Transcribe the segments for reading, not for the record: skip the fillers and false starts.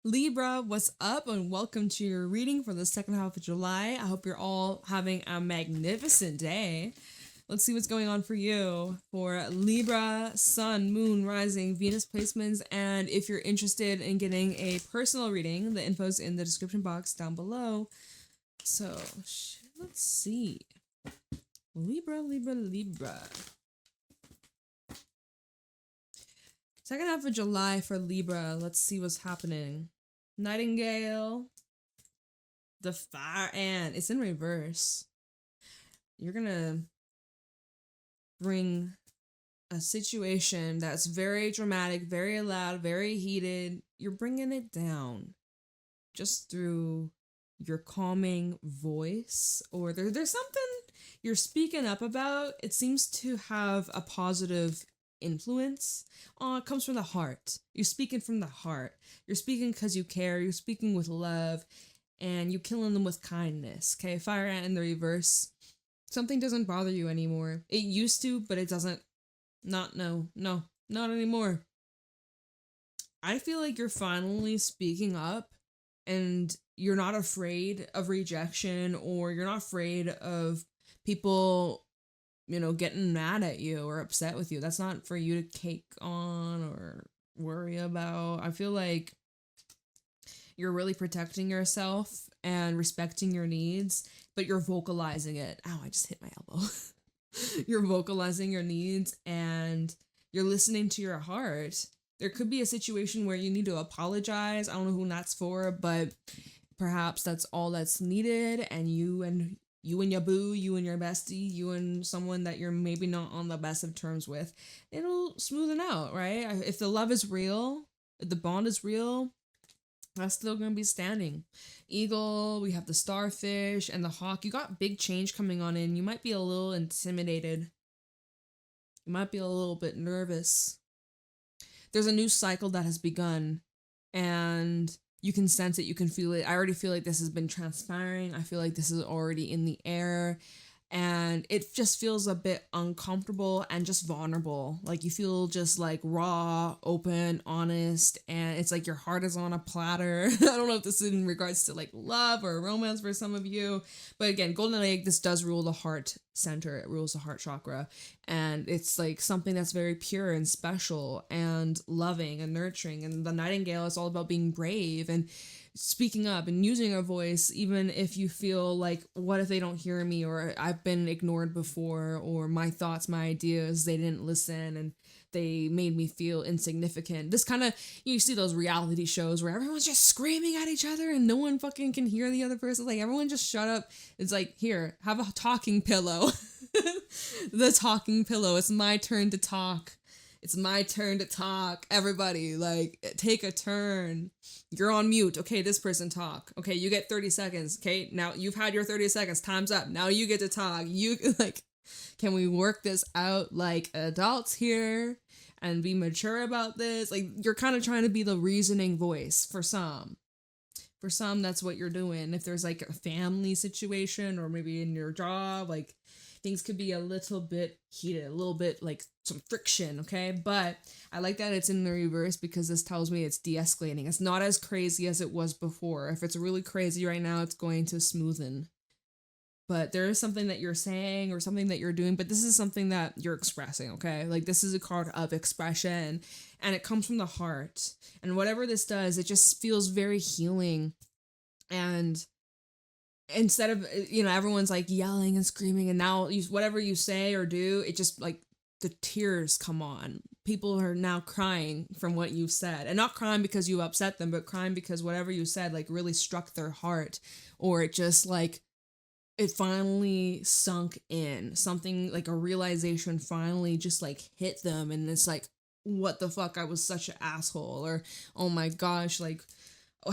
Libra, what's up, and welcome to your reading for the second half of July. I hope you're all having a magnificent day. Let's see what's going on for you for Libra, Sun, Moon, Rising, Venus placements, and if you're interested in getting a personal reading, the info's in the description box down below. So, let's see. Libra. Second half of July for Libra. Let's see what's happening. Nightingale. The Fire Ant. It's in reverse. You're gonna bring a situation that's very dramatic, very loud, very heated. You're bringing it down just through your calming voice, or there's something you're speaking up about. It seems to have a positive influence. It comes from the heart. You're speaking from the heart. You're speaking because you care. You're speaking with love, and you're killing them with kindness. Okay, Fire Ant in the reverse. Something doesn't bother you anymore. It used to, but it doesn't. Not anymore. I feel like you're finally speaking up, and you're not afraid of rejection, or you're not afraid of people getting mad at you or upset with you. That's not for you to cake on or worry about. I feel like you're really protecting yourself and respecting your needs, but you're vocalizing it. Ow, I just hit my elbow. You're vocalizing your needs and you're listening to your heart. There could be a situation where you need to apologize. I don't know who that's for, but perhaps that's all that's needed, and you and your boo, you and your bestie, you and someone that you're maybe not on the best of terms with, it'll smoothen out, right? If the love is real, if the bond is real, that's still going to be standing. Eagle, we have the starfish and the hawk. You got big change coming on in. You might be a little intimidated. You might be a little bit nervous. There's a new cycle that has begun, and you can sense it, you can feel it. I already feel like this has been transpiring. I feel like this is already in the air, and it just feels a bit uncomfortable and just vulnerable. Like you feel just like raw, open, honest, and it's like your heart is on a platter. I don't know if this is in regards to like love or romance for some of you, but again, golden egg, this does rule the heart center. It rules the heart chakra, and it's like something that's very pure and special and loving and nurturing. And the nightingale is all about being brave and speaking up and using our voice, even if you feel like, what if they don't hear me, or I've been ignored before, or my thoughts, my ideas, they didn't listen and they made me feel insignificant. This kind of, you see those reality shows where everyone's just screaming at each other and no one fucking can hear the other person. Like, everyone just shut up. It's like, here, have a talking pillow. The talking pillow. It's my turn to talk. It's my turn to talk. Everybody, like, take a turn. You're on mute. Okay, this person talk. Okay, you get 30 seconds. Okay, now you've had your 30 seconds. Time's up. Now you get to talk. You, like, can we work this out like adults here and be mature about this? Like, you're kind of trying to be the reasoning voice for some. For some, that's what you're doing. If there's like a family situation or maybe in your job, like, things could be a little bit heated, a little bit like some friction, okay? But I like that it's in the reverse because this tells me it's de-escalating. It's not as crazy as it was before. If it's really crazy right now, it's going to smoothen. But there is something that you're saying or something that you're doing, but this is something that you're expressing, okay? Like, this is a card of expression, and it comes from the heart. And whatever this does, it just feels very healing. And instead of, everyone's like yelling and screaming, and now whatever you say or do, it just like the tears come on. People are now crying from what you've said, and not crying because you upset them, but crying because whatever you said like really struck their heart, or it just like it finally sunk in. Something like a realization finally just like hit them, and it's like, what the fuck, I was such an asshole, or oh my gosh, like,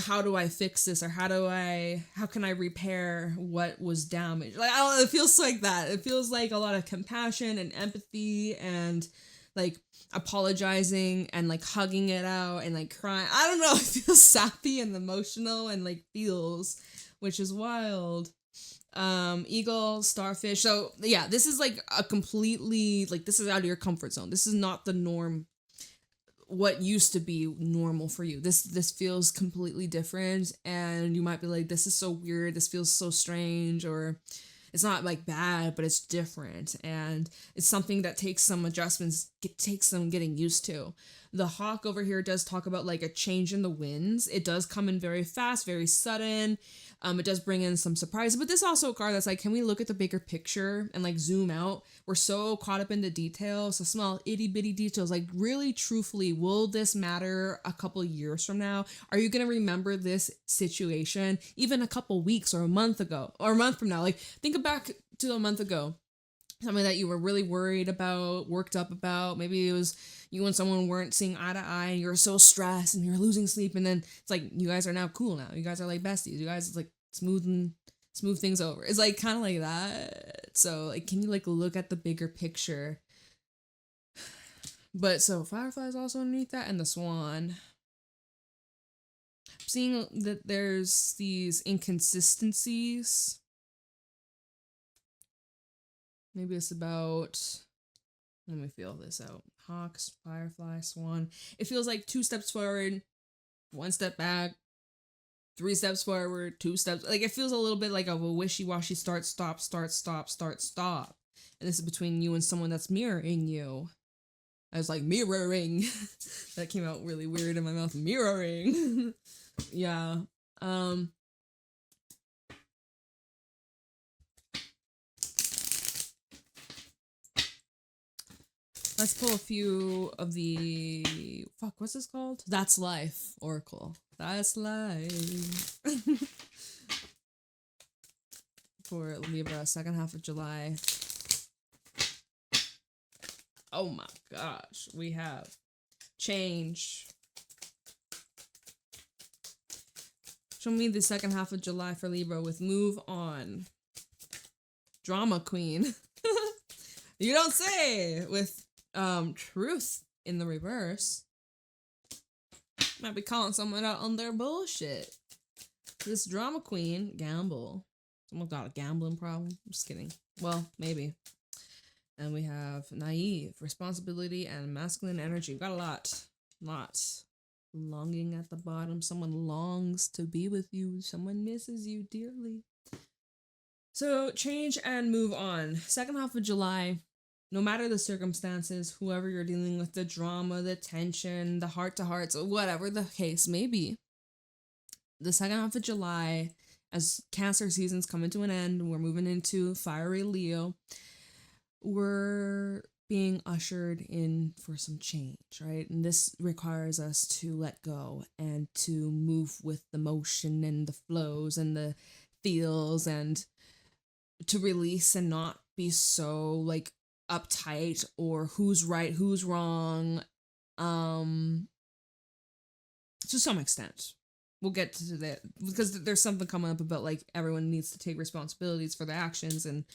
how do I fix this, or how can I repair what was damaged? Like, it feels like that. It feels like a lot of compassion and empathy and like apologizing and like hugging it out and like crying. I don't know. It feels sappy and emotional and like feels, which is wild. Eagle, starfish. So yeah, this is like a completely, like, this is out of your comfort zone. This is not the norm. what used to be normal for you. This feels completely different, and you might be like, this is so weird, this feels so strange, or it's not like bad, but it's different, and it's something that takes some adjustments, takes some getting used to. The hawk over here does talk about like a change in the winds. It does come in very fast, very sudden. It does bring in some surprises, but this also a card that's like, can we look at the bigger picture and like zoom out? We're so caught up in the details, the small itty bitty details. Like, really, truthfully, will this matter a couple years from now? Are you gonna remember this situation even a couple weeks or a month ago or a month from now? Like, think back to a month ago, something that you were really worried about, worked up about. Maybe it was you and someone weren't seeing eye to eye and you're so stressed and you're losing sleep, and then it's like you guys are now cool now. You guys are like besties. You guys like smooth things over. It's like kind of like that. So like, can you like look at the bigger picture? But so Firefly is also underneath that, and the Swan. I'm seeing that there's these inconsistencies. Maybe it's about, let me feel this out. Hawks, Firefly, Swan. It feels like 2 steps forward, 1 step back, 3 steps forward, 2 steps. Like, it feels a little bit like a wishy-washy start, stop, start, stop, start, stop. And this is between you and someone that's mirroring you. I was like, mirroring. That came out really weird in my mouth. Mirroring. Yeah. Let's pull a few of the, what's this called? That's Life Oracle. That's Life. For Libra, second half of July. Oh my gosh, we have change. Show me the second half of July for Libra with move on. Drama queen. You don't say. With truth in the reverse. Might be calling someone out on their bullshit. This drama queen, gamble. Someone got a gambling problem. I'm just kidding. Well, maybe. And we have naive, responsibility, and masculine energy. We've got a lot. Lots. Longing at the bottom. Someone longs to be with you. Someone misses you dearly. So change and move on. Second half of July. No matter the circumstances, whoever you're dealing with, the drama, the tension, the heart-to-hearts, whatever the case may be, the second half of July, as Cancer season's coming to an end, we're moving into fiery Leo, we're being ushered in for some change, right? And this requires us to let go and to move with the motion and the flows and the feels, and to release and not be so like uptight or who's right, who's wrong, to some extent. We'll get to that because there's something coming up about like everyone needs to take responsibilities for their actions, and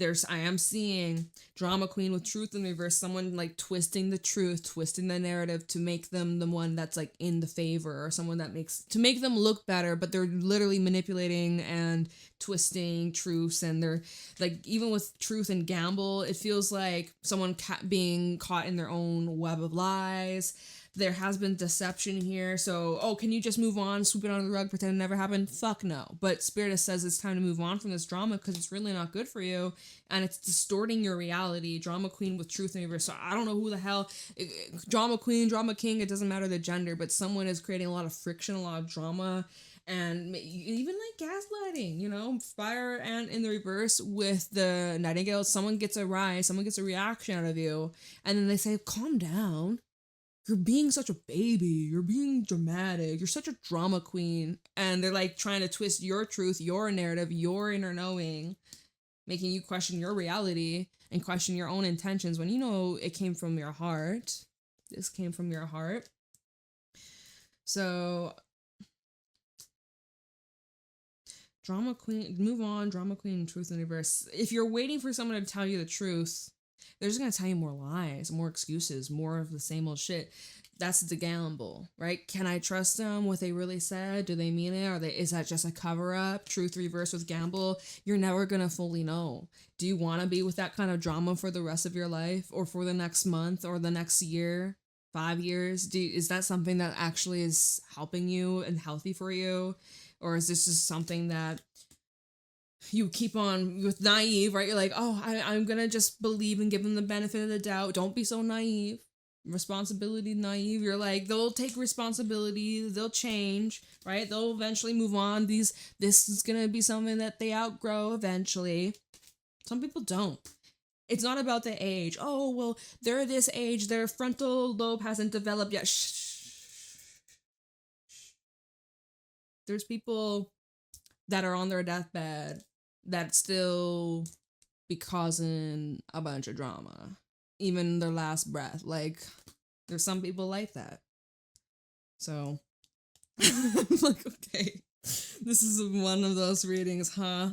I am seeing drama queen with truth in reverse, someone like twisting the truth, twisting the narrative to make them the one that's like in the favor, or someone that to make them look better, but they're literally manipulating and twisting truths, and they're like, even with truth and gamble, it feels like someone being caught in their own web of lies. There has been deception here, so, can you just move on, sweep it under the rug, pretend it never happened? Fuck no. But Spirit says it's time to move on from this drama because it's really not good for you, and it's distorting your reality. Drama queen with truth in reverse. So I don't know who the hell, drama queen, drama king, it doesn't matter the gender, but someone is creating a lot of friction, a lot of drama, and even like gaslighting, you know, fire and in the reverse with the nightingale. Someone gets a rise, someone gets a reaction out of you, and then they say, calm down. You're being such a baby. You're being dramatic. You're such a drama queen. And they're like trying to twist your truth, your narrative, your inner knowing, making you question your reality and question your own intentions when you know it came from your heart. This came from your heart. So, drama queen, move on, drama queen, truth in reverse. If you're waiting for someone to tell you the truth, they're just going to tell you more lies, more excuses, more of the same old shit. That's the gamble, right? Can I trust them? What they really said? Do they mean it? Is that just a cover up? Truth reverse with gamble? You're never going to fully know. Do you want to be with that kind of drama for the rest of your life, or for the next month or the next year? 5 years? Is that something that actually is helping you and healthy for you? Or is this just something that you keep on with naive, right? You're like, oh, I'm gonna just believe and give them the benefit of the doubt. Don't be so naive. Responsibility naive. You're like, they'll take responsibility, they'll change, right? They'll eventually move on. This is gonna be something that they outgrow eventually. Some people don't. It's not about the age. Oh, well, they're this age, their frontal lobe hasn't developed yet. There's people that are on their deathbed that still be causing a bunch of drama, even their last breath. Like, there's some people like that. So, I'm like, okay, this is one of those readings, huh?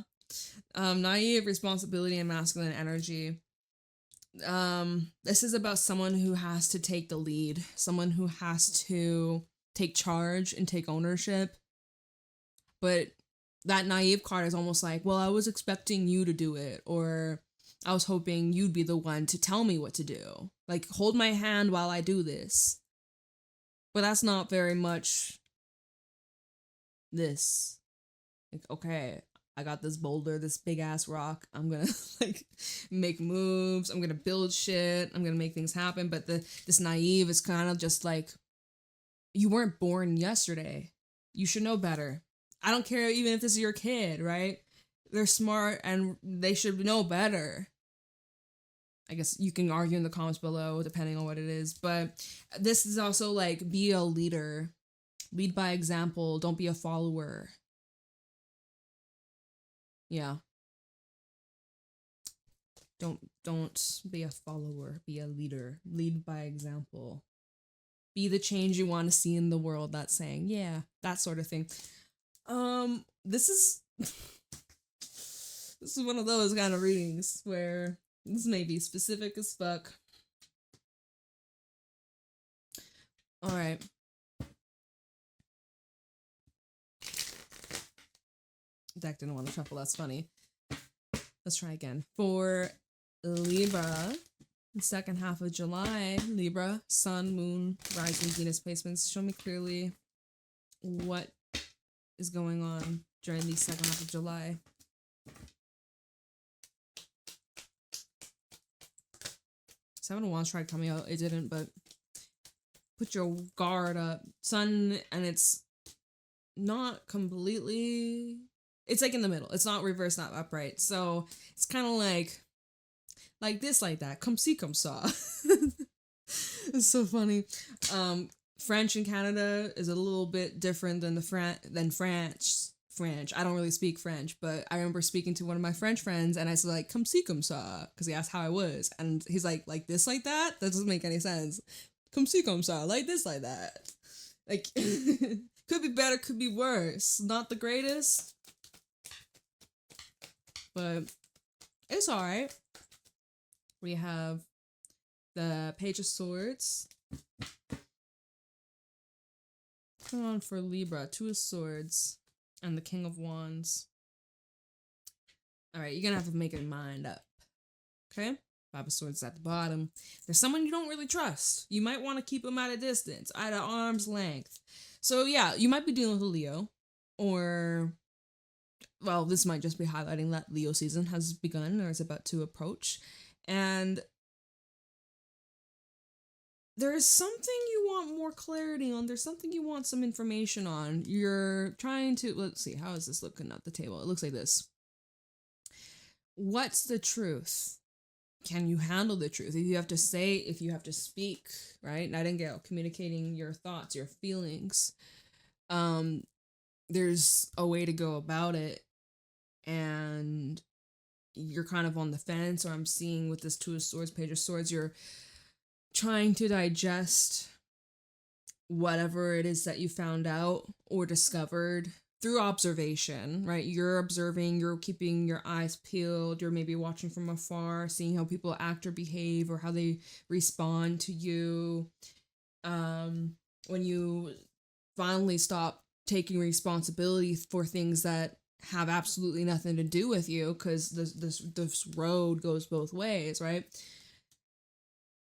Naive, responsibility, and masculine energy. This is about someone who has to take the lead, someone who has to take charge and take ownership. But that naive card is almost like, well, I was expecting you to do it, or I was hoping you'd be the one to tell me what to do. Like, hold my hand while I do this. But that's not very much this. Like, okay, I got this boulder, this big ass rock. I'm gonna like make moves. I'm gonna build shit. I'm gonna make things happen. But this naive is kind of just like, you weren't born yesterday. You should know better. I don't care even if this is your kid, right? They're smart and they should know better. I guess you can argue in the comments below depending on what it is. But this is also like, be a leader. Lead by example. Don't be a follower. Yeah. Don't be a follower. Be a leader. Lead by example. Be the change you want to see in the world. That's saying, yeah, that sort of thing. This is this is one of those kind of readings where this may be specific as fuck. All right. Deck didn't want to shuffle. That's funny. Let's try again. For Libra, the second half of July, Libra, Sun, Moon, Rising, Venus placements. Show me clearly what is going on during the second half of July. Seven of Wands tried coming out. It didn't, but put your guard up. Sun, and it's not completely... It's like in the middle. It's not reverse, not upright. So it's kind of like this, like that. Come see, come saw. It's so funny. French in Canada is a little bit different than French. I don't really speak French, but I remember speaking to one of my French friends, and I said, like, come see, come saw, because he asked how I was, and he's like this, like that? That doesn't make any sense. Come see, come saw, like this, like that. Like, could be better, could be worse. Not the greatest, but it's alright. We have the Page of Swords. Come on for Libra, Two of Swords, and the King of Wands. Alright, you're gonna have to make your mind up. Okay? Five of Swords at the bottom. There's someone you don't really trust. You might want to keep them at a distance, at an arm's length. So yeah, you might be dealing with a Leo, or, well, this might just be highlighting that Leo season has begun or is about to approach. And there's something you want more clarity on. There's something you want some information on. You're trying to, let's see, how is this looking at the table? It looks like this. What's the truth? Can you handle the truth? If you have to say, if you have to speak, right? Nightingale, communicating your thoughts, your feelings. There's a way to go about it. And you're kind of on the fence, or I'm seeing with this Two of Swords, Page of Swords, you're trying to digest whatever it is that you found out or discovered through observation, right? You're observing, you're keeping your eyes peeled, you're maybe watching from afar, seeing how people act or behave or how they respond to you. When you finally stop taking responsibility for things that have absolutely nothing to do with you, because this road goes both ways, right?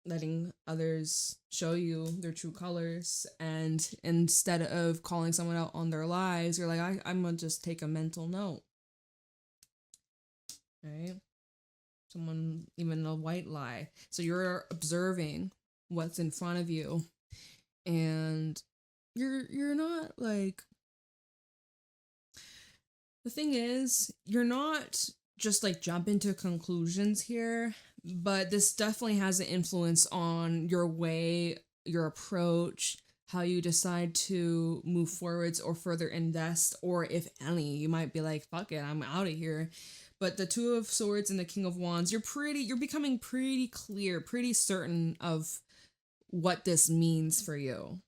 letting others show you their true colors, and instead of calling someone out on their lies, you're like, I'm gonna just take a mental note, right? Someone, even a white lie. So you're observing what's in front of you, and you're not like, the thing is, you're not just like jumping to conclusions here, but this definitely has an influence on your way, your approach, how you decide to move forwards or further invest, or if any, you might be like, fuck it, I'm out of here. But the Two of Swords and the King of Wands, you're becoming pretty clear, pretty certain of what this means for you.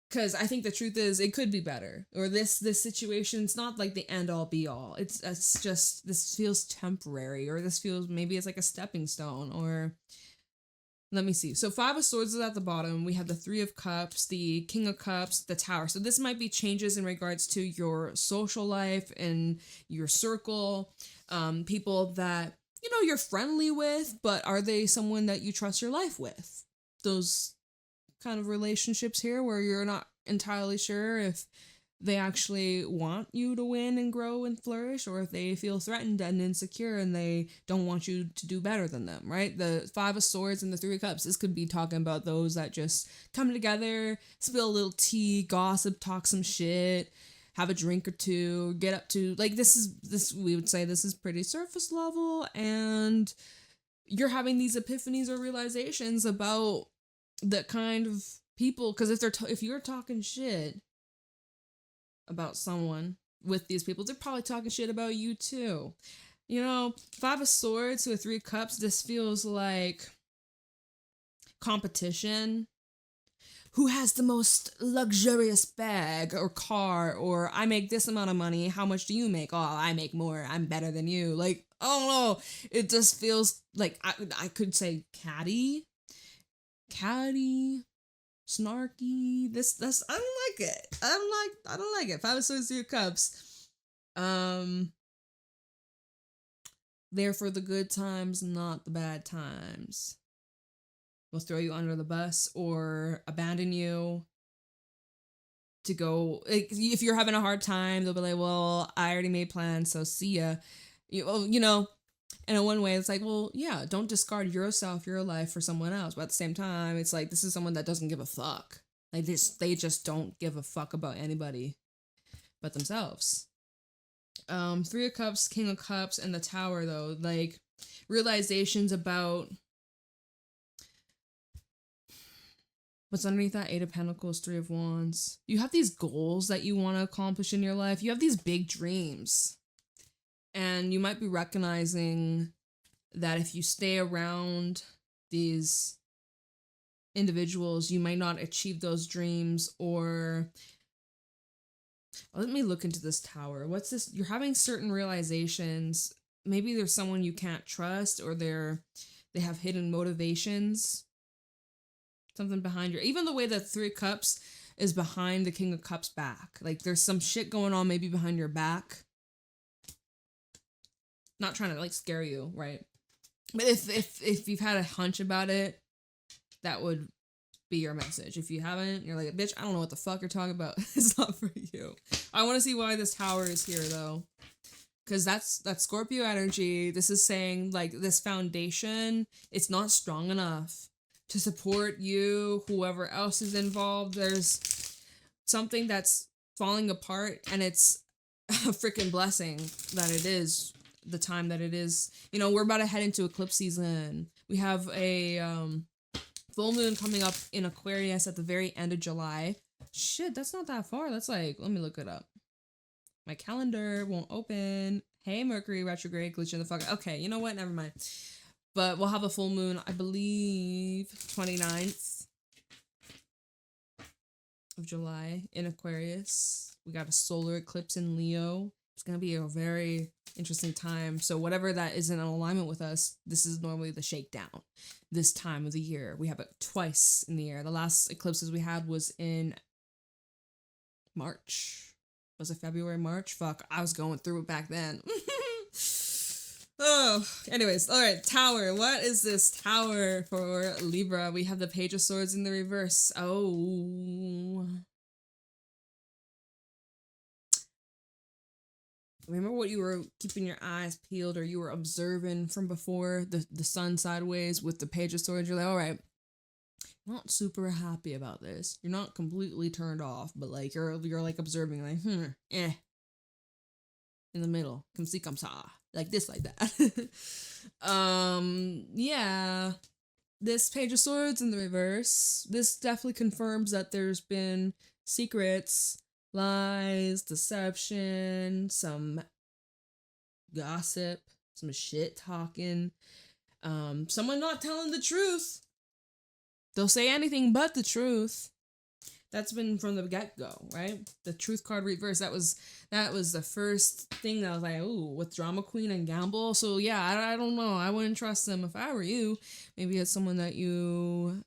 Because I think the truth is, it could be better. Or this situation's not like the end all be all. It's just, this feels temporary, or this feels, maybe it's like a stepping stone, or let me see. So 5 of Swords is at the bottom. We have the 3 of Cups, the King of Cups, the Tower. So this might be changes in regards to your social life and your circle, people that, you're friendly with, but are they someone that you trust your life with? Those kind of relationships here where you're not entirely sure if they actually want you to win and grow and flourish, or if they feel threatened and insecure and they don't want you to do better than them, right? The 5 of Swords and the 3 of Cups, this could be talking about those that just come together, spill a little tea, gossip, talk some shit, have a drink or two, get up to, like, this we would say this is pretty surface level, and you're having these epiphanies or realizations about the kind of people, because if you're talking shit about someone with these people, they're probably talking shit about you too. 5 of Swords to a 3 of Cups, this feels like competition. Who has the most luxurious bag or car, or I make this amount of money, how much do you make? Oh, I make more, I'm better than you. Like, oh no, it just feels like, I could say catty, snarky. This I don't like it. I don't like it. 5 of Swords, 3 of Cups. There for the good times, not the bad times. Will throw you under the bus or abandon you to go. Like, if you're having a hard time, they'll be like, well, I already made plans, so see ya. And in one way, it's like, well, yeah, don't discard yourself, your life for someone else. But at the same time, it's like, this is someone that doesn't give a fuck. Like, they just don't give a fuck about anybody but themselves. 3 of Cups, King of Cups, and the Tower, though, like, realizations about what's underneath that 8 of Pentacles, 3 of Wands. You have these goals that you want to accomplish in your life. You have these big dreams. And you might be recognizing that if you stay around these individuals, you might not achieve those dreams, or let me look into this Tower. What's this? You're having certain realizations. Maybe there's someone you can't trust, or they have hidden motivations. Something behind even the way that 3 of Cups is behind the King of Cups back. Like, there's some shit going on maybe behind your back. Not trying to like scare you, right? But if you've had a hunch about it, that would be your message. If you haven't, you're like, bitch, I don't know what the fuck you're talking about. It's not for you. I want to see why this Tower is here though. Because that's Scorpio energy. This is saying like this foundation, it's not strong enough to support you, whoever else is involved. There's something that's falling apart, and it's a freaking blessing that it is the time that it is. We're about to head into eclipse season. We have a full moon coming up in Aquarius at the very end of July. Shit, that's not that far. That's like, let me look it up. My calendar won't open. Hey, Mercury retrograde, glitch in the fuck. Okay, you know what? Never mind. But we'll have a full moon, I believe, 29th of July in Aquarius. We got a solar eclipse in Leo. It's going to be a very interesting time. So whatever that is in alignment with us, this is normally the shakedown. This time of the year, we have it twice in the year. The last eclipses we had was in March. Was it February, March? Fuck, I was going through it back then. Oh, anyways, all right, Tower. What is this Tower for Libra? We have the Page of Swords in the reverse. Oh. Remember what you were keeping your eyes peeled or you were observing from before? The sun sideways with the Page of Swords. You're like, all right, not super happy about this. You're not completely turned off, but like you're like observing, like, in the middle. Come see, come saw. Like this, like that. Yeah. This Page of Swords in the reverse. This definitely confirms that there's been secrets, lies, deception, some gossip, some shit talking, someone not telling the truth. They'll say anything but the truth. That's been from the get-go, right? The truth card reverse. That was the first thing that I was like, ooh, with Drama Queen and Gamble. So yeah, I don't know. I wouldn't trust them if I were you. Maybe it's someone that you,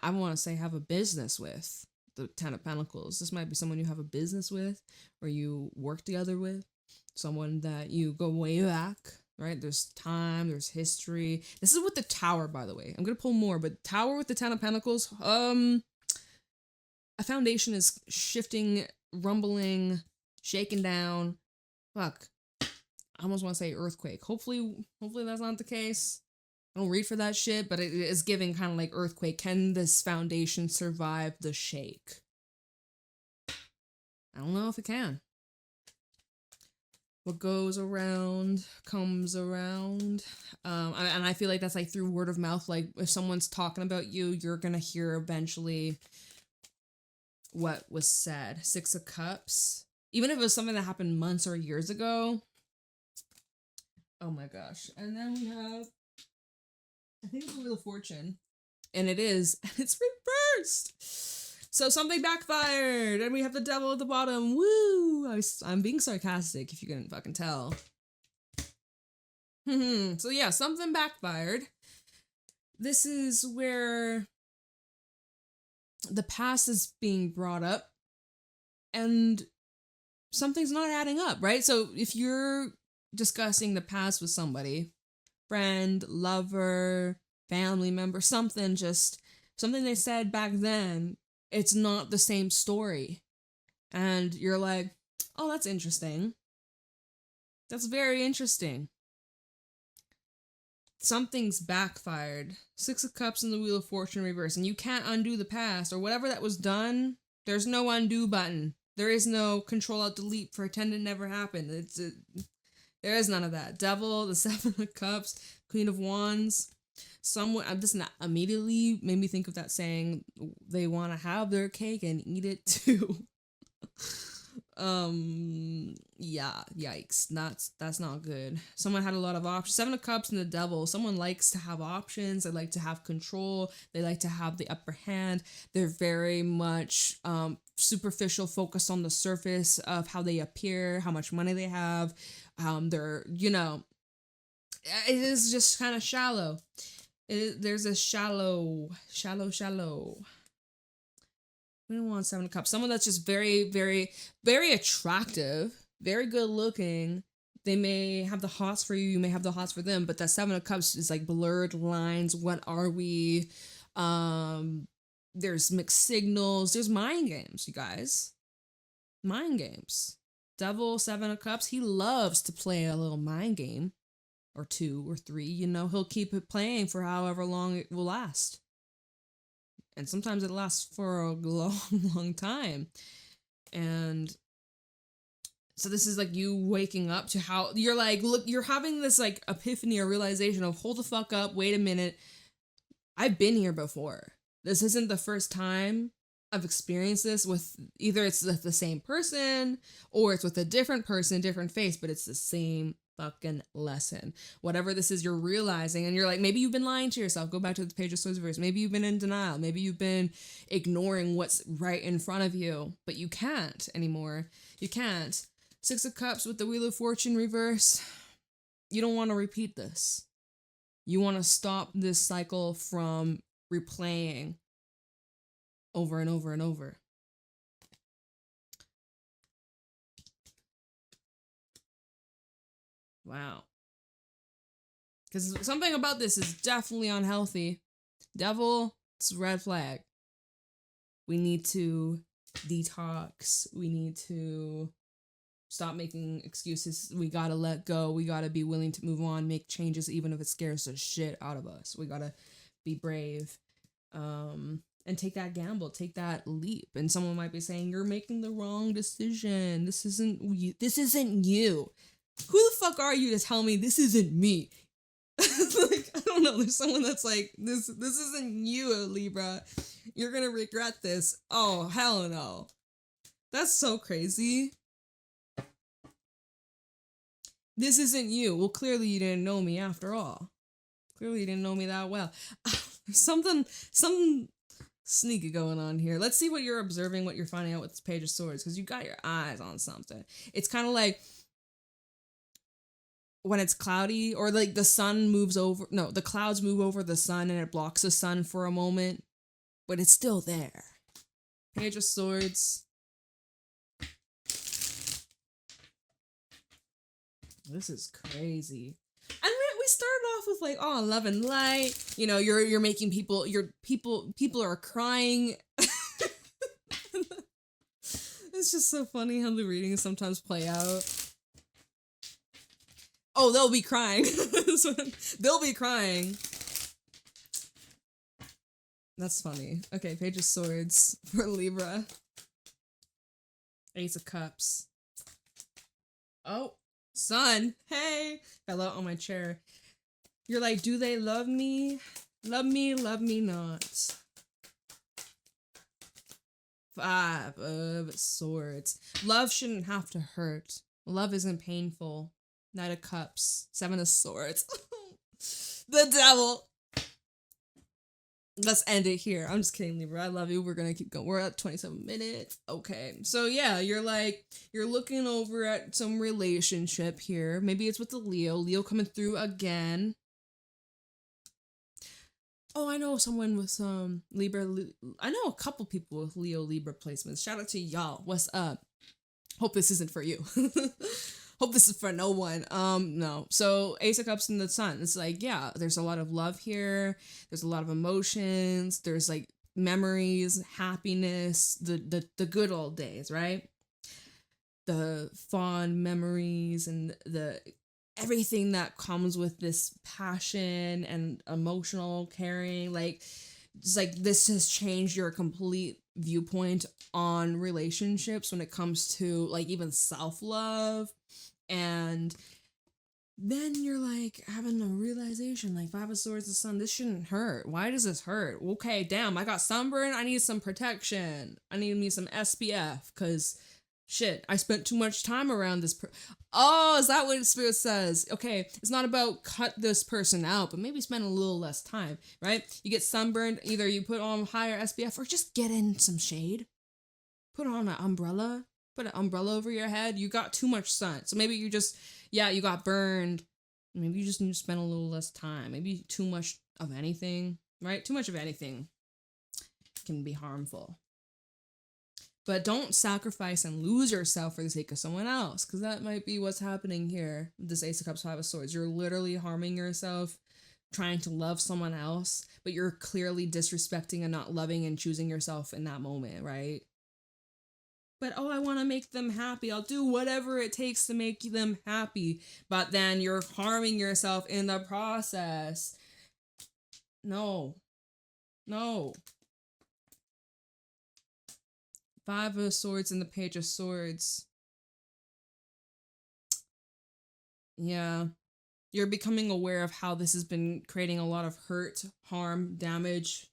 I want to say, have a business with. The Ten of Pentacles. This might be someone you have a business with or you work together with. Someone that you go way back, right? There's time, there's history. This is with the Tower, by the way. I'm going to pull more, but Tower with the Ten of Pentacles, a foundation is shifting, rumbling, shaking down. Fuck. I almost want to say earthquake. Hopefully that's not the case. I don't read for that shit, but it is giving kind of like earthquake. Can this foundation survive the shake? I don't know if it can. What goes around comes around. And I feel like that's like through word of mouth. Like if someone's talking about you, you're gonna hear eventually what was said. Six of Cups. Even if it was something that happened months or years ago. Oh my gosh. And then we have, I think it's the Wheel of Fortune. And it is. And it's reversed. So something backfired. And we have the Devil at the bottom. Woo! I'm being sarcastic if you couldn't fucking tell. So yeah, something backfired. This is where the past is being brought up and something's not adding up, right? So if you're discussing the past with somebody, friend, lover, family member, something they said back then, it's not the same story. And you're like, oh, that's interesting. That's very interesting. Something's backfired. Six of Cups and the Wheel of Fortune reverse. And you can't undo the past or whatever that was done. There's no undo button. There is no control alt delete, pretend it never happened. There is none of that. Devil, the Seven of Cups, Queen of Wands. Someone, this not immediately made me think of that saying, they want to have their cake and eat it too. Yeah, yikes. That's not good. Someone had a lot of options. Seven of Cups and the Devil. Someone likes to have options. They like to have control. They like to have the upper hand. They're very much superficial, focused on the surface of how they appear, how much money they have. They're, it is just kind of shallow. There's a shallow. We don't want Seven of Cups. Someone that's just very, very, very attractive, very good looking. They may have the hots for you. You may have the hots for them. But that Seven of Cups is like blurred lines. What are we? There's mixed signals. There's mind games, you guys. Mind games. Devil, Seven of Cups. He loves to play a little mind game. Or two or three. He'll keep it playing for however long it will last. And sometimes it lasts for a long, long time. And so this is like you waking up to how you're like, look, you're having this like epiphany or realization of, hold the fuck up, wait a minute. I've been here before. This isn't the first time I've experienced this with either it's with the same person or it's with a different person, different face, but it's the same fucking lesson. Whatever this is, you're realizing, and you're like, maybe you've been lying to yourself. Go back to the Page of Swords verse. Maybe you've been in denial. Maybe you've been ignoring what's right in front of you, but you can't anymore. You can't. Six of Cups with the Wheel of Fortune reverse. You don't want to repeat this. You want to stop this cycle from replaying over and over and over. Wow. Because something about this is definitely unhealthy. Devil, it's a red flag. We need to detox. We need to stop making excuses. We gotta let go. We gotta be willing to move on, make changes, even if it scares the shit out of us. We gotta be brave. And take that gamble, take that leap. And someone might be saying, you're making the wrong decision. This isn't you. Who the fuck are you to tell me this isn't me? Like, I don't know. There's someone that's like, this isn't you, Libra. You're gonna regret this. Oh, hell no. That's so crazy. This isn't you. Well, clearly you didn't know me after all. Clearly you didn't know me that well. Something sneaky going on here. Let's see what you're observing, what you're finding out with this Page of Swords, because you got your eyes on something. It's kind of like when it's cloudy, or like the sun moves over. No, the clouds move over the sun and it blocks the sun for a moment, but it's still there. Page of Swords. This is crazy. And we started off with like, oh, love and light. You know, you're making people are crying. It's just so funny how the readings sometimes play out. Oh, they'll be crying. They'll be crying. That's funny. Okay, Page of Swords for Libra. Ace of Cups. Oh. Sun, hey, fell out on my chair. You're like, do they love me? Love me not. 5 of Swords. Love shouldn't have to hurt. Love isn't painful. Knight of Cups. 7 of Swords. The Devil. Let's end it here. I'm just kidding, Libra. I love you. We're gonna keep going. We're at 27 minutes. Okay. So yeah, you're looking over at some relationship here. Maybe it's with the Leo. Leo coming through again. Oh, I know someone with some Libra. I know a couple people with Leo Libra placements. Shout out to y'all. What's up? Hope this isn't for you. Hope this is for no one. No. So Ace of Cups and the Sun. It's like, yeah, there's a lot of love here. There's a lot of emotions. There's like memories, happiness, the good old days, right? The fond memories and the everything that comes with this passion and emotional caring. Like, it's like this has changed your complete viewpoint on relationships when it comes to like even self-love. And then you're like having a realization, like 5 of Swords, the Sun, this shouldn't hurt. Why does this hurt? Okay, damn, I got sunburn. I need some protection. I need me some SPF because shit, I spent too much time around this oh, is that what Spirit says? Okay, it's not about cut this person out, but maybe spend a little less time, right? You get sunburned, either you put on higher SPF or just get in some shade. Put on an umbrella. Put an umbrella over your head. You got too much sun. So maybe you just, you got burned. Maybe you just need to spend a little less time. Maybe too much of anything, right? Too much of anything can be harmful. But don't sacrifice and lose yourself for the sake of someone else, because that might be what's happening here. This Ace of Cups, 5 of Swords. You're literally harming yourself, trying to love someone else, but you're clearly disrespecting and not loving and choosing yourself in that moment, right? But, oh, I want to make them happy. I'll do whatever it takes to make them happy. But then you're harming yourself in the process. No. 5 of Swords and the Page of Swords. Yeah. You're becoming aware of how this has been creating a lot of hurt, harm, damage.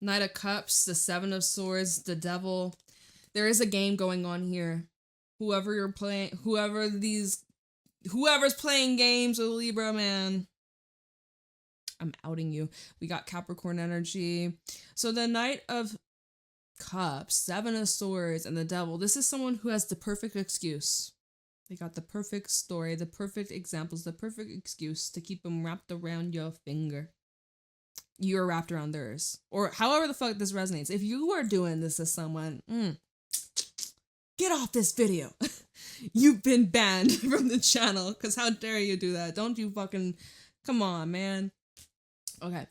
Knight of Cups, the 7 of Swords, the Devil. There is a game going on here. Whoever's playing games with Libra, man. I'm outing you. We got Capricorn energy. So the Knight of Cups, 7 of Swords, and the Devil. This is someone who has the perfect excuse. They got the perfect story, the perfect examples, the perfect excuse to keep them wrapped around your finger. You're wrapped around theirs. Or however the fuck this resonates. If you are doing this to someone, get off this video. You've been banned from the channel, because how dare you do that? Don't you fucking Come on, man. Okay.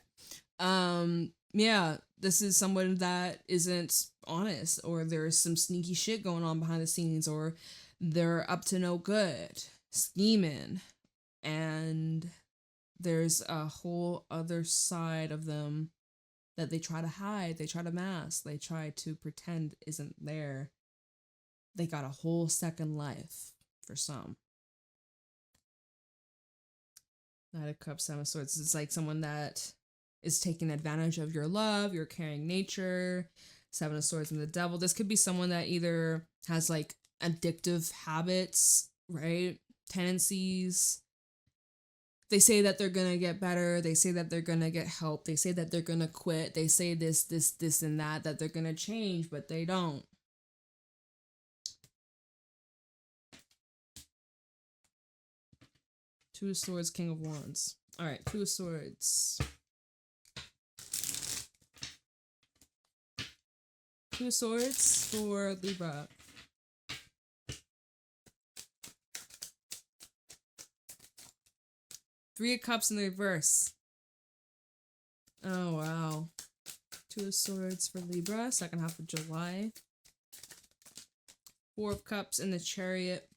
Yeah, this is someone that isn't honest, or there's some sneaky shit going on behind the scenes, or they're up to no good, scheming, and there's a whole other side of them that they try to hide, they try to mask, they try to pretend isn't there. They got a whole second life for some. Knight of Cups, Seven of Swords. It's like someone that is taking advantage of your love, your caring nature. Seven of Swords and the Devil. This could be someone that either has like addictive habits, right? Tendencies. They say that they're gonna get better. They say that they're gonna get help. They say that they're gonna quit. They say this, and that they're gonna change, but they don't. Two of Swords, King of Wands. All right, Two of Swords. Two of Swords for Libra. Three of Cups in the reverse. Oh, wow. Two of Swords for Libra, second half of July. Four of Cups in the Chariot.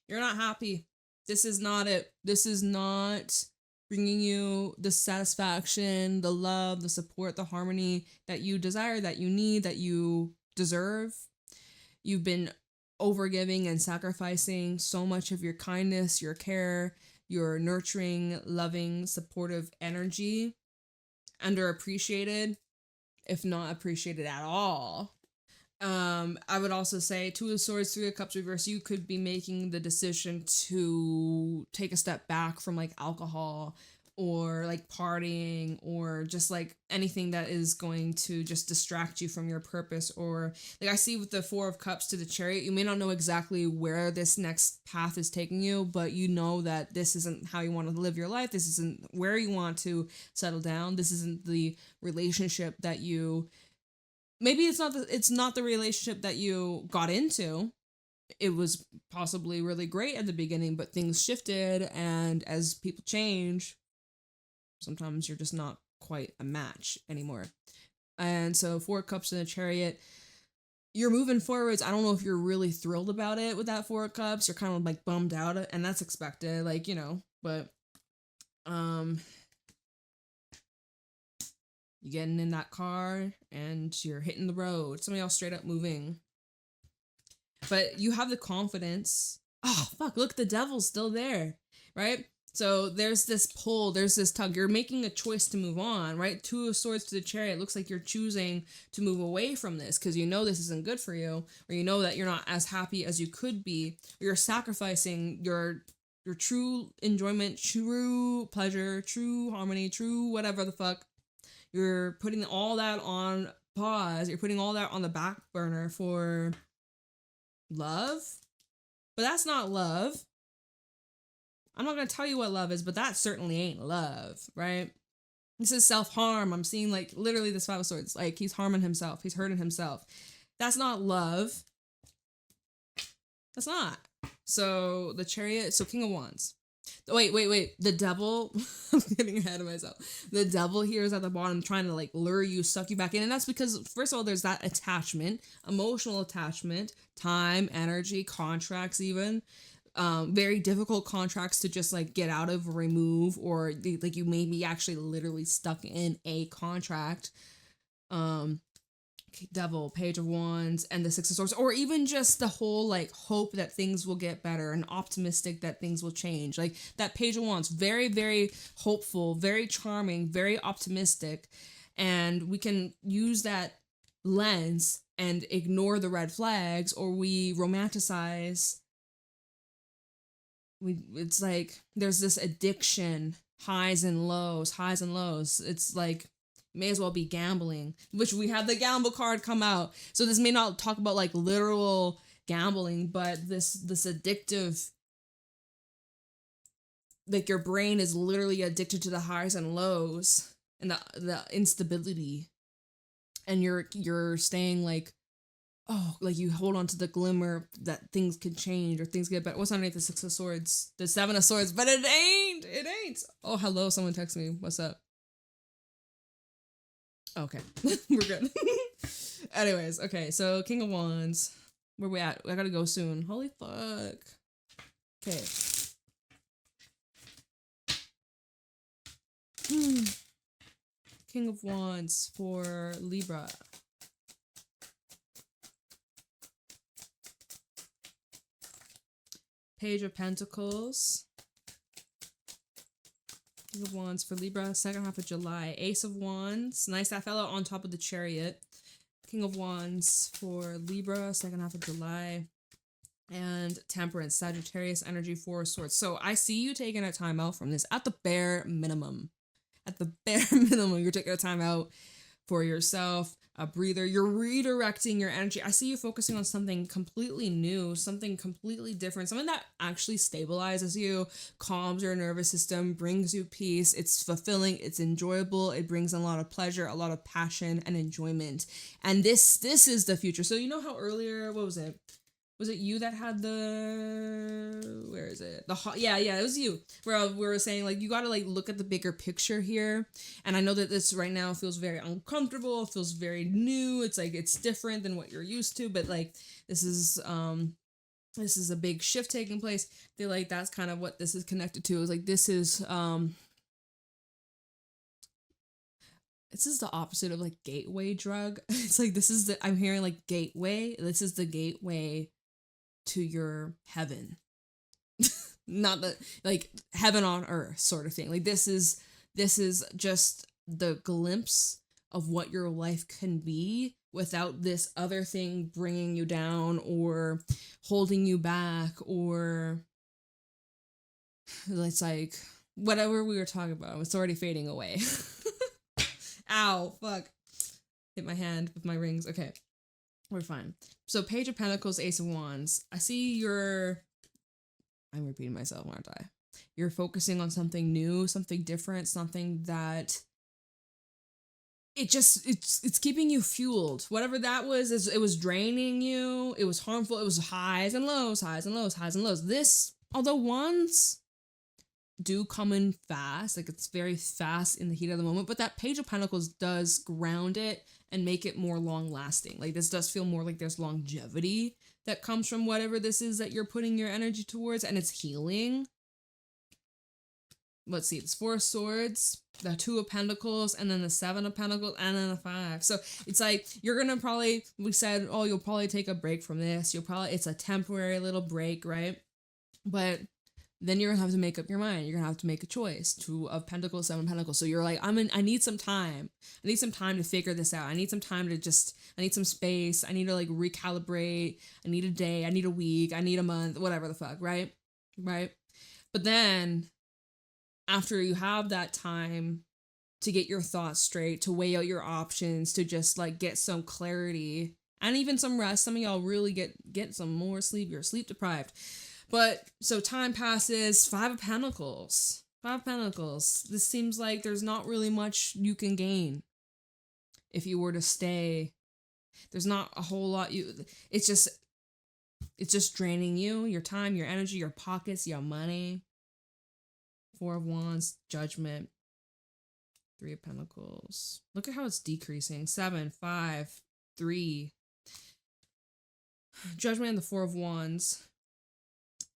You're not happy. This is not it. This is not bringing you the satisfaction, the love, the support, the harmony that you desire, that you need, that you deserve. You've been overgiving and sacrificing so much of your kindness, your care, your nurturing, loving, supportive energy, underappreciated, if not appreciated at all. I would also say Two of Swords, Three of Cups reverse. You could be making the decision to take a step back from like alcohol or like partying or just like anything that is going to just distract you from your purpose. Or like I see with the Four of Cups to the Chariot, you may not know exactly where this next path is taking you, but you know that this isn't how you want to live your life. This isn't where you want to settle down. This isn't the relationship that you... Maybe it's not the relationship that you got into. It was possibly really great at the beginning, but things shifted, and as people change, sometimes you're just not quite a match anymore. And so Four of Cups in a Chariot, you're moving forwards. I don't know if you're really thrilled about it with that Four of Cups. You're kind of like bummed out, and that's expected, like, you know, but you're getting in that car and you're hitting the road. Some of y'all straight up moving. But you have the confidence. Oh, fuck, look, the Devil's still there, right? So there's this pull, there's this tug. You're making a choice to move on, right? Two of Swords to the Chariot. It looks like you're choosing to move away from this because you know this isn't good for you, or you know that you're not as happy as you could be, or you're sacrificing your true enjoyment, true pleasure, true harmony, true whatever the fuck. You're putting all that on pause. You're putting all that on the back burner for love. But that's not love. I'm not going to tell you what love is, but that certainly ain't love, right? This is self-harm. I'm seeing like literally this Five of Swords. Like he's harming himself. He's hurting himself. That's not love. That's not. So the Chariot. So King of Wands. Wait. The Devil, I'm getting ahead of myself. The Devil here is at the bottom trying to like lure you, suck you back in. And that's because, first of all, there's that attachment, emotional attachment, time, energy, contracts even. Very difficult contracts to just like get out of or remove, or like you may be actually literally stuck in a contract. Devil, Page of Wands, and the Six of Swords, or even just the whole like hope that things will get better and optimistic that things will change. Like that Page of Wands, very, very hopeful, very charming, very optimistic. And we can use that lens and ignore the red flags, or we romanticize. It's like there's this addiction, highs and lows. It's like may as well be gambling, which we had the gamble card come out. So this may not talk about like literal gambling, but this addictive, like your brain is literally addicted to the highs and lows and the instability, and you're staying like, oh, like you hold on to the glimmer that things could change or things get better. What's underneath the Six of Swords? The Seven of Swords, but it ain't. It ain't. Oh, hello. Someone text me. What's up? Okay. We're good. Anyways, okay. So King of Wands. Where we at? I gotta go soon. Holy fuck. Okay. King of Wands for Libra. Page of Pentacles. King of Wands for Libra, second half of July. Ace of Wands. Nice, that fell out on top of the Chariot. King of Wands for Libra, second half of July. And Temperance, Sagittarius energy, Four of Swords. So I see you taking a time out from this at the bare minimum. At the bare minimum, you're taking a time out for yourself, a breather. You're redirecting your energy. I see you focusing on something completely new, something completely different, something that actually stabilizes you, calms your nervous system, brings you peace. It's fulfilling, it's enjoyable, it brings a lot of pleasure, a lot of passion and enjoyment. And this is the future. So you know how earlier, what was it? Was it you that had the, where is it? Yeah, it was you. Where we were saying, like, you got to, like, look at the bigger picture here. And I know that this right now feels very uncomfortable, feels very new. It's like, it's different than what you're used to. But, like, this is a big shift taking place. I feel like that's kind of what this is connected to. It's like, this is the opposite of, like, gateway drug. It's like, I'm hearing, like, gateway. This is the gateway to your heaven. Not the, like, heaven on earth sort of thing. Like, this is just the glimpse of what your life can be without this other thing bringing you down or holding you back, or it's like whatever we were talking about, it's already fading away. Ow, fuck. Hit my hand with my rings. Okay, we're fine. So Page of Pentacles, Ace of Wands. I see I'm repeating myself, aren't I? You're focusing on something new, something different, something that it's keeping you fueled. Whatever that was, it was draining you. It was harmful. It was highs and lows, highs and lows, highs and lows. This, although wands do come in fast, like it's very fast in the heat of the moment, but that Page of Pentacles does ground it and make it more long lasting. Like this does feel more like there's longevity that comes from whatever this is that you're putting your energy towards, and it's healing. Let's see, it's Four of Swords, the Two of Pentacles, and then the Seven of Pentacles, and then the Five. So it's like, you're gonna probably, we said, oh, you'll probably take a break from this. It's a temporary little break, right? But then you're gonna have to make up your mind. You're gonna have to make a choice. Two of Pentacles, Seven of Pentacles. So you're like, I need some time. I need some time to figure this out. I need some time to I need some space. I need to like recalibrate. I need a day. I need a week. I need a month, whatever the fuck, right? Right? But then after you have that time to get your thoughts straight, to weigh out your options, to just like get some clarity and even some rest. Some of y'all really get some more sleep. You're sleep deprived. But so time passes. Five of Pentacles. Five of Pentacles. This seems like there's not really much you can gain if you were to stay. There's not a whole lot it's just draining you, your time, your energy, your pockets, your money. Four of Wands, Judgment. Three of Pentacles. Look at how it's decreasing. 7, 5, 3. Judgment and the Four of Wands.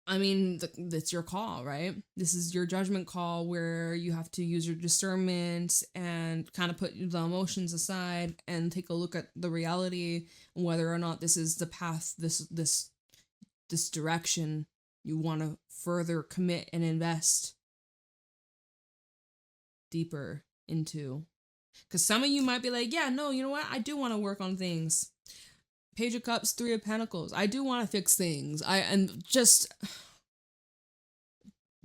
I mean, that's your call, right? This is your judgment call where you have to use your discernment and kind of put the emotions aside and take a look at the reality and whether or not this is the path, this direction you want to further commit and invest deeper into. Because some of you might be like, yeah, no, you know what? I do want to work on things. Page of Cups, Three of Pentacles. I do want to fix things. And just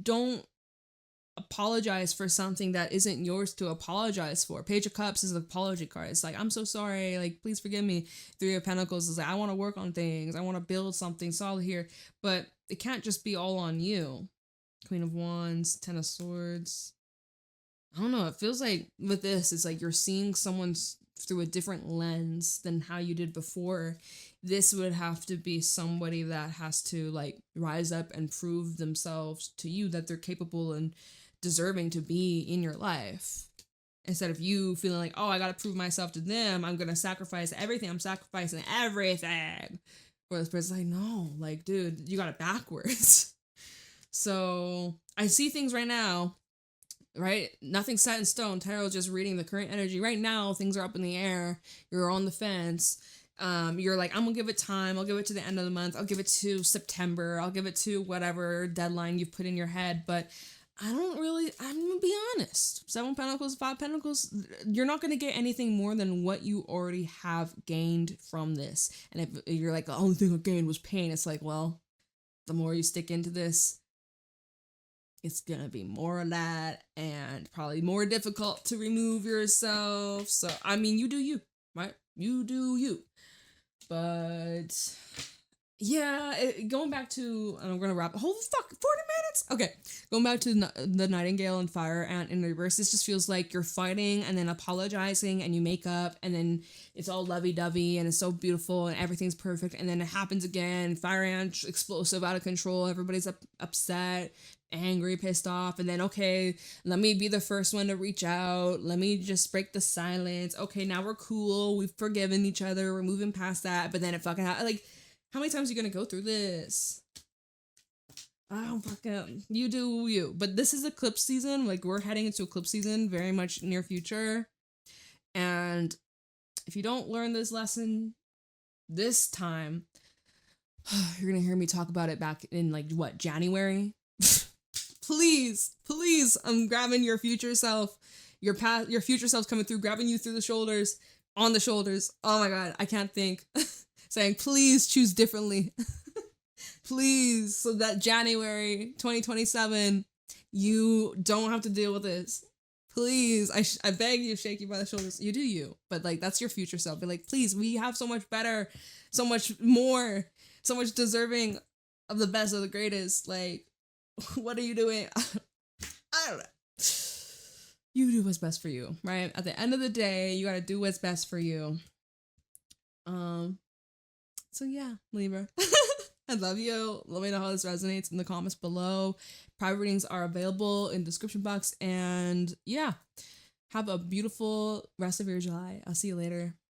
don't apologize for something that isn't yours to apologize for. Page of Cups is an apology card. It's like, I'm so sorry. Like, please forgive me. Three of Pentacles is like, I want to work on things. I want to build something solid here. But it can't just be all on you. Queen of Wands, Ten of Swords. I don't know. It feels like with this, it's like you're seeing someone's through a different lens than how you did before. This would have to be somebody that has to like rise up and prove themselves to you that they're capable and deserving to be in your life. Instead of you feeling like, oh, I gotta prove myself to them. I'm gonna sacrifice everything. I'm sacrificing everything. Where this person's like, no, like, dude, you got it backwards. So I see things right now, right? Nothing's set in stone. Tarot's just reading the current energy. Right now, things are up in the air. You're on the fence. You're like, I'm gonna give it time. I'll give it to the end of the month. I'll give it to September. I'll give it to whatever deadline you've put in your head. But I'm gonna be honest. 7 Pentacles, 5 Pentacles, you're not gonna get anything more than what you already have gained from this. And if you're like, the only thing I gained was pain, it's like, well, the more you stick into this, it's gonna be more of that and probably more difficult to remove yourself. So, I mean, you do you, right? You do you. But yeah, going back to, and I'm gonna wrap. Holy fuck, 40 minutes. Okay, going back to the Nightingale and Fire Ant in reverse. This just feels like you're fighting and then apologizing, and you make up, and then it's all lovey-dovey and it's so beautiful and everything's perfect, and then it happens again. Fire Ant, explosive, out of control. Everybody's upset, angry, pissed off, and then, okay, let me be the first one to reach out. Let me just break the silence. Okay, now we're cool. We've forgiven each other. We're moving past that. But then it fucking like. How many times are you gonna go through this? Oh, fucking, you do you. But this is eclipse season. Like, we're heading into eclipse season very much near future. And if you don't learn this lesson this time, you're gonna hear me talk about it back in, like, what, January? Please, I'm grabbing your future self. Your future self's coming through, grabbing you through the shoulders, on the shoulders. Oh my God, I can't think. Saying, please choose differently. Please, so that January 2027, you don't have to deal with this. Please, I beg you, shake you by the shoulders. You do you. But, like, that's your future self. Be like, please, we have so much better, so much more, so much deserving of the best of the greatest. Like, what are you doing? I don't know. You do what's best for you, right? At the end of the day, you gotta do what's best for you. So yeah, Libra. I love you. Let me know how this resonates in the comments below. Private readings are available in the description box. And yeah, have a beautiful rest of your July. I'll see you later.